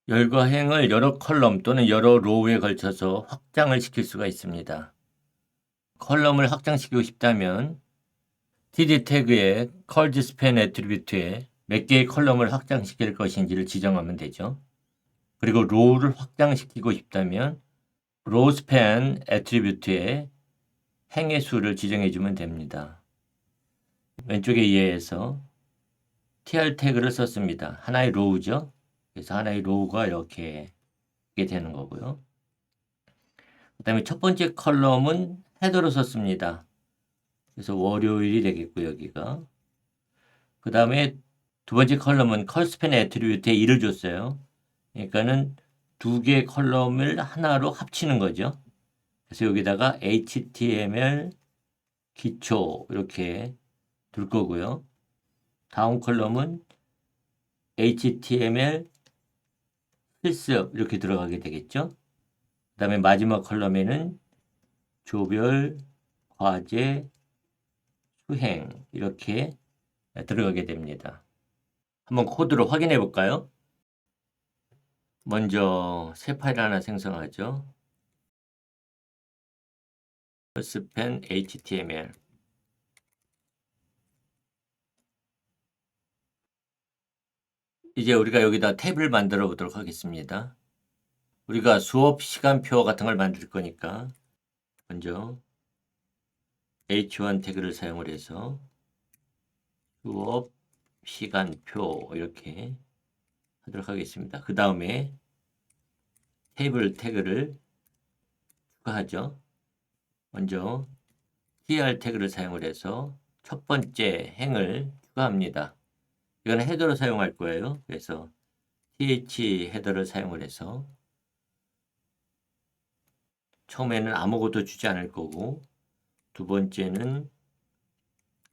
열과 행을 여러 컬럼 또는 여러 로우에 걸쳐서 확장을 시킬 수가 있습니다. 컬럼을 확장시키고 싶다면 td 태그의 컬즈 스팬 애트리뷰트에 몇 개의 컬럼을 확장시킬 것인지를 지정하면 되죠. 그리고 로우를 확장시키고 싶다면 로우 스팬 애트리뷰트에 행의 수를 지정해 주면 됩니다. 왼쪽에 이해해서 tr 태그를 썼습니다. 하나의 로우죠. 그래서 하나의 로우가 이렇게 되는 거고요. 그 다음에 첫 번째 컬럼은 헤더로 썼습니다. 그래서 월요일이 되겠고 여기가. 그 다음에 두 번째 컬럼은 컬스팬 애트리뷰트에 1을 줬어요. 그러니까는 두 개의 컬럼을 하나로 합치는 거죠. 그래서 여기다가 HTML 기초 이렇게 둘 거고요. 다음 컬럼은 HTML 필습 이렇게 들어가게 되겠죠. 그 다음에 마지막 컬럼에는 조별, 과제, 수행 이렇게 들어가게 됩니다. 한번 코드로 확인해 볼까요? 먼저 새 파일 하나 생성하죠. 스팬 HTML 이제 우리가 여기다 탭을 만들어 보도록 하겠습니다. 우리가 수업 시간표 같은 걸 만들 거니까 먼저 H1 태그를 사용을 해서 수업 시간표 이렇게 하도록 하겠습니다. 그 다음에 테이블 태그를 추가하죠. 먼저 tr 태그를 사용을 해서 첫 번째 행을 추가합니다. 이건 헤더로 사용할 거예요. 그래서 th 헤더를 사용을 해서 처음에는 아무것도 주지 않을 거고 두 번째는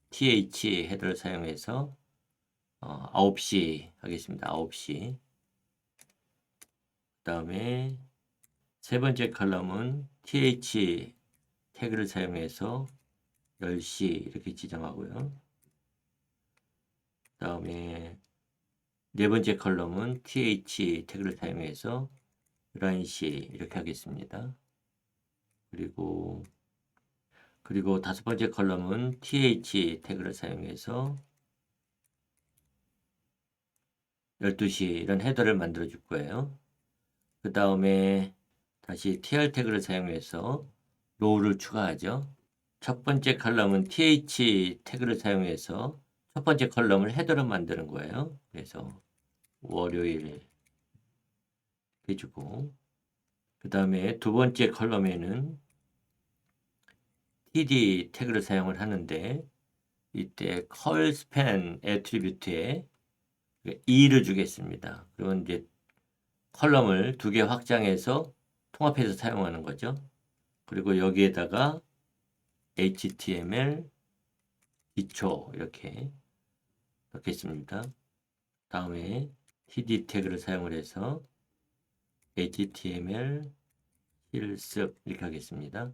th 헤더를 사용해서 9시 하겠습니다. 9시. 그 다음에 세 번째 컬럼은 th 태그를 사용해서 10시 이렇게 지정하고요. 그 다음에 네 번째 컬럼은 th 태그를 사용해서 11시 이렇게 하겠습니다. 그리고 다섯 번째 컬럼은 th 태그를 사용해서 12시 이런 헤더를 만들어 줄 거예요. 그 다음에 다시 tr 태그를 사용해서 로우를 추가하죠. 첫 번째 컬럼은 th 태그를 사용해서 첫 번째 컬럼을 헤더로 만드는 거예요. 그래서 월요일 해주고 그 다음에 두 번째 컬럼에는 td 태그를 사용을 하는데 이때 컬스팬 애트리뷰트에 2를 주겠습니다. 그러면 이제 컬럼을 두 개 확장해서 통합해서 사용하는 거죠. 그리고 여기에다가 HTML 기초 이렇게 넣겠습니다. 다음에 td 태그를 사용을 해서 HTML 실습 이렇게 하겠습니다.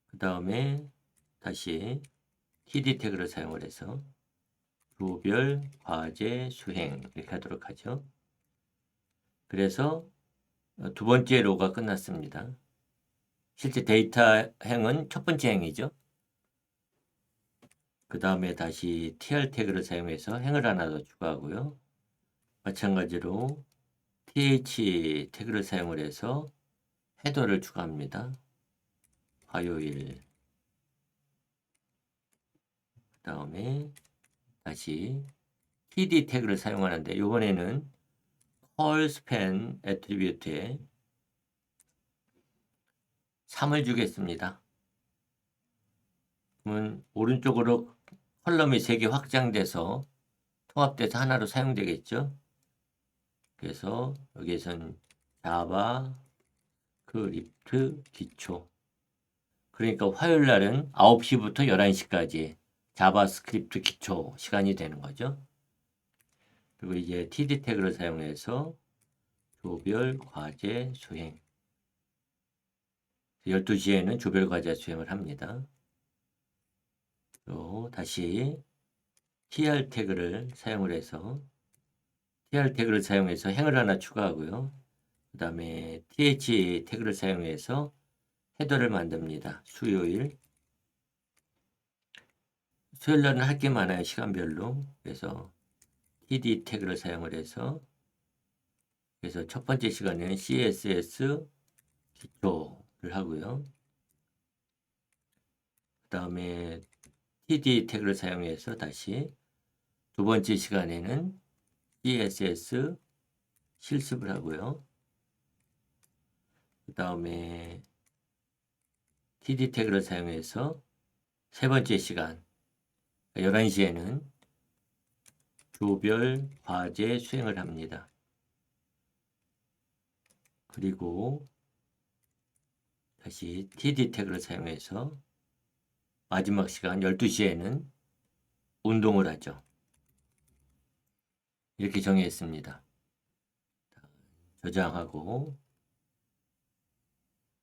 그 다음에 다시 td 태그를 사용을 해서 조별, 과제, 수행 이렇게 하도록 하죠. 그래서 두 번째 로가 끝났습니다. 실제 데이터 행은 첫 번째 행이죠. 그 다음에 다시 tr 태그를 사용해서 행을 하나 더 추가하고요. 마찬가지로 th 태그를 사용을 해서 헤더를 추가합니다. 화요일. 그 다음에 다시 td 태그를 사용하는데 이번에는 컬스팬 애트리뷰트에 3을 주겠습니다. 그러면 오른쪽으로 컬럼이 3개 확장돼서 통합돼서 하나로 사용되겠죠. 그래서 여기에선 자바 스크립트 기초 그러니까 화요일 날은 9시부터 11시까지 자바스크립트 기초 시간이 되는 거죠. 그리고 이제 td 태그를 사용해서 조별 과제 수행 12시에는 조별 과제 수행을 합니다. 또 다시 tr 태그를 사용을 해서 tr 태그를 사용해서 행을 하나 추가하고요. 그 다음에 th 태그를 사용해서 헤더를 만듭니다. 수요일. 수요일날은 할 게 많아요. 시간별로. 그래서 td 태그를 사용을 해서 그래서 첫 번째 시간에는 css 기초를 하고요. 그 다음에 td 태그를 사용해서 다시 두 번째 시간에는 css 실습을 하고요. 그 다음에 td 태그를 사용해서 세 번째 시간 11시에는 조별 과제 수행을 합니다. 그리고 다시 td 태그를 사용해서 마지막 시간 12시에는 운동을 하죠. 이렇게 정의했습니다. 저장하고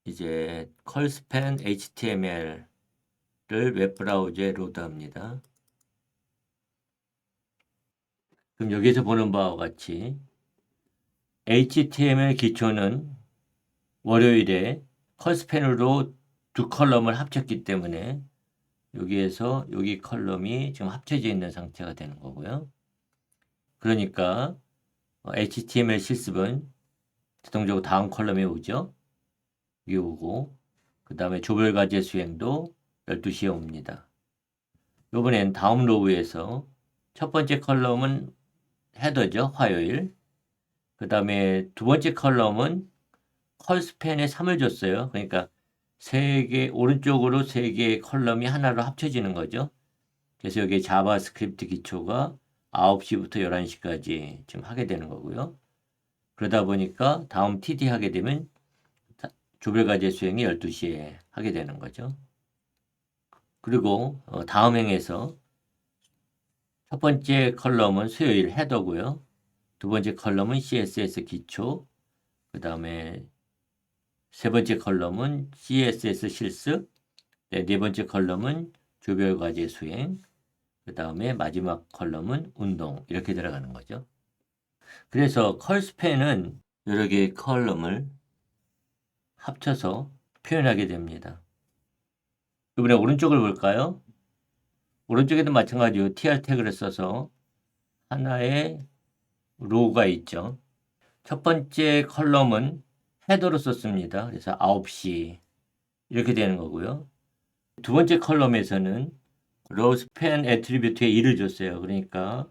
이제 컬스팬 HTML을 웹브라우저에 로드합니다. 그럼 여기서 보는 바와 같이 HTML 기초는 월요일에 컬스팬으로 두 컬럼을 합쳤기 때문에 여기에서 여기 컬럼이 지금 합쳐져 있는 상태가 되는 거고요. 그러니까 HTML 실습은 자동적으로 다음 컬럼에 오죠. 여기 오고 그 다음에 조별과제 수행도 12시에 옵니다. 이번엔 다음 로우에서 첫 번째 컬럼은 헤더죠. 화요일. 그 다음에 두 번째 컬럼은 컬스팬에 3을 줬어요. 그러니까 오른쪽으로 3개의 컬럼이 하나로 합쳐지는 거죠. 그래서 여기 자바스크립트 기초가 9시부터 11시까지 지금 하게 되는 거고요. 그러다 보니까 다음 TD 하게 되면 조별과제 수행이 12시에 하게 되는 거죠. 그리고 다음 행에서 첫 번째 컬럼은 수요일 헤더고요. 두 번째 컬럼은 CSS 기초, 그 다음에 세 번째 컬럼은 CSS 실습, 네 번째 컬럼은 조별과제 수행, 그 다음에 마지막 컬럼은 운동 이렇게 들어가는 거죠. 그래서 컬스팬은 여러 개의 컬럼을 합쳐서 표현하게 됩니다. 이번에 오른쪽을 볼까요? 오른쪽에도 마찬가지로 tr 태그를 써서 하나의 로우가 있죠. 첫 번째 컬럼은 헤더로 썼습니다. 그래서 9시 이렇게 되는 거고요. 두 번째 컬럼에서는 로우 스팬 애트리뷰트에 1을 줬어요. 그러니까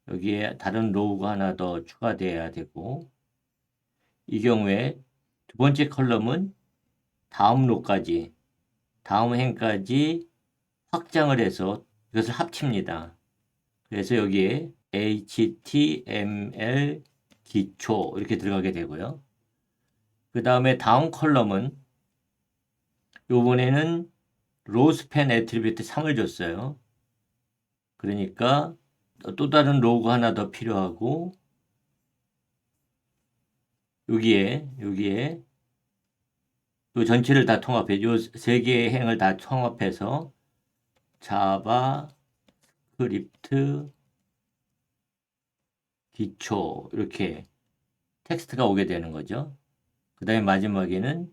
여기에 다른 로우가 하나 더 추가돼야 되고 이 경우에 두 번째 컬럼은 다음 로까지 다음 행까지 확장을 해서 이것을 합칩니다. 그래서 여기에 HTML 기초 이렇게 들어가게 되고요. 그 다음에 다음 컬럼은 이번에는 로스팬 애트리뷰트 3을 줬어요. 그러니까 또 다른 로우가 하나 더 필요하고 여기에 이 전체를 다 통합해 이 세 개의 행을 다 통합해서 자바스크립트 기초 이렇게 텍스트가 오게 되는 거죠. 그 다음에 마지막에는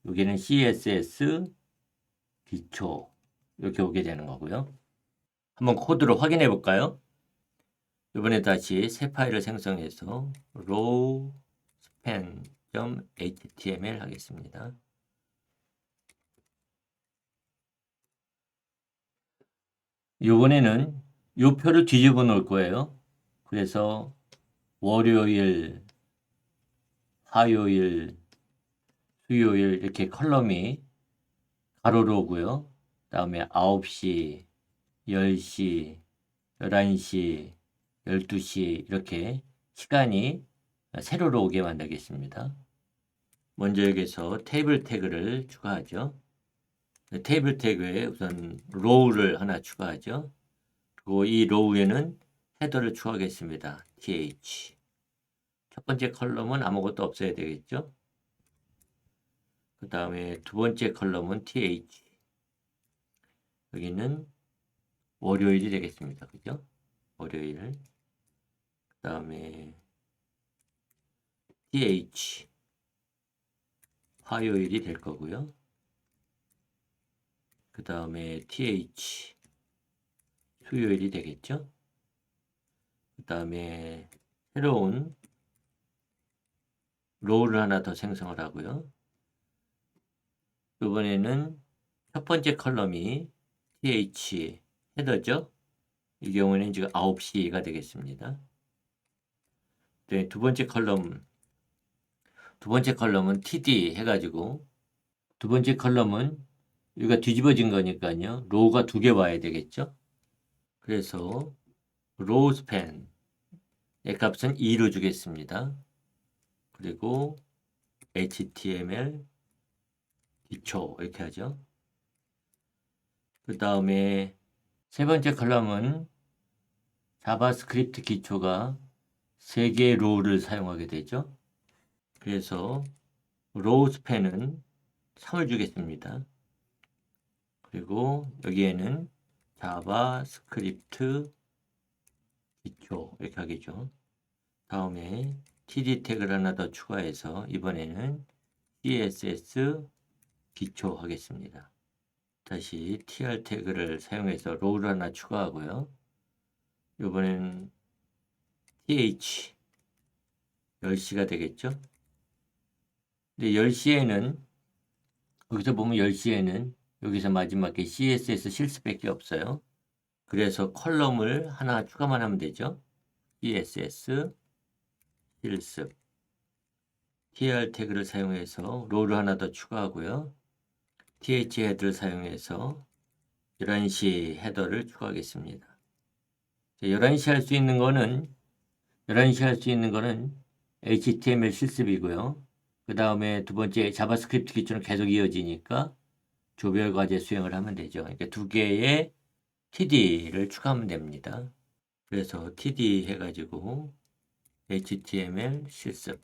여기는 CSS 기초 이렇게 오게 되는 거고요. 한번 코드로 확인해 볼까요? 이번에 다시 새 파일을 생성해서 rowspan.html 하겠습니다. 이번에는 이 표를 뒤집어 놓을 거예요. 그래서 월요일, 화요일, 수요일 이렇게 컬럼이 가로로 오고요. 다음에 9시, 10시, 11시, 12시 이렇게 시간이 세로로 오게 만들겠습니다. 먼저 여기서 테이블 태그를 추가하죠. 테이블 태그에 우선 로우를 하나 추가하죠. 그리고 이 로우에는 헤더를 추가하겠습니다. th. 첫 번째 컬럼은 아무것도 없어야 되겠죠. 그 다음에 두 번째 컬럼은 th. 여기는 월요일이 되겠습니다. 그죠? 월요일. 그 다음에 th 화요일이 될 거고요. 그 다음에 th 수요일이 되겠죠. 그 다음에 새로운 로우를 하나 더 생성을 하고요. 이번에는 첫 번째 컬럼이 th 헤더죠. 이 경우에는 지금 9시가 되겠습니다. 네, 두 번째 컬럼은 td 해가지고 두 번째 컬럼은 여기가 뒤집어진 거니까요. 로우가 2개 와야 되겠죠. 그래서 로우 스팬의 값은 2로 주겠습니다. 그리고 html 기초 이렇게 하죠. 그 다음에 세 번째 컬럼은 자바스크립트 기초가 3개의 로우를 사용하게 되죠. 그래서 로우 스팬은 3을 주겠습니다. 그리고 여기에는 자바스크립트 기초 이렇게 하겠죠. 다음에 td 태그를 하나 더 추가해서 이번에는 css 기초 하겠습니다. 다시 tr 태그를 사용해서 로우를 하나 추가하고요. 이번엔 th 10시가 되겠죠. 근데 10시에는 여기서 보면 10시에는 여기서 마지막에 css 실습밖에 없어요. 그래서 컬럼을 하나 추가만 하면 되죠. css 실습 tr 태그를 사용해서 로우를 하나 더 추가하고요. th 헤더를 사용해서 11시 헤더를 추가하겠습니다. 11시 할 수 있는 거는 HTML 실습이고요. 그 다음에 두 번째 자바스크립트 기초는 계속 이어지니까 조별 과제 수행을 하면 되죠. 그러니까 2개의 td를 추가하면 됩니다. 그래서 td 해가지고 HTML 실습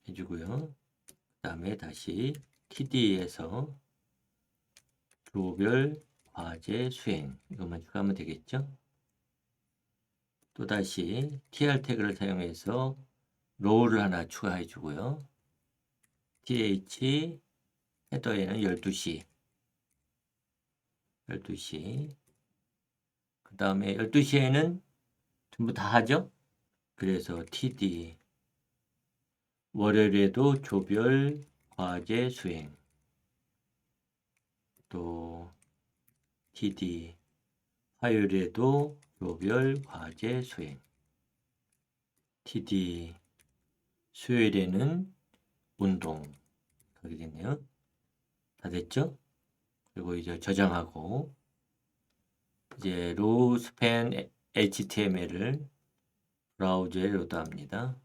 해주고요. 그 다음에 다시 td에서 조별 과제 수행 이것만 추가하면 되겠죠. 또다시 tr 태그를 사용해서 로우를 하나 추가해 주고요. th 헤더에는 12시 그 다음에 12시에는 전부 다 하죠. 그래서 td 월요일에도 조별 과제 수행 또 td 화요일에도 조별 과제 수행 td 수요일에는 운동 하게 됐네요. 다 됐죠? 그리고 이제 저장하고 이제 로우 스팬 HTML을 브라우저에 로드합니다.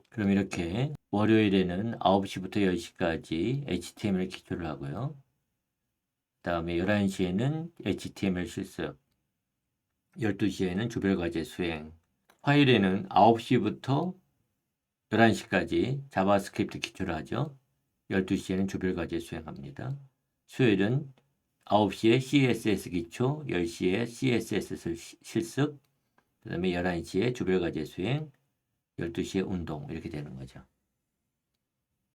그럼 이렇게 월요일에는 9시부터 10시까지 HTML 기초를 하고요. 그 다음에 11시에는 HTML 실습, 12시에는 조별과제 수행, 화요일에는 9시부터 11시까지 자바스크립트 기초를 하죠. 12시에는 조별과제 수행합니다. 수요일은 9시에 CSS 기초, 10시에 CSS 실습, 그 다음에 11시에 조별과제 수행, 12시에 운동 이렇게 되는 거죠.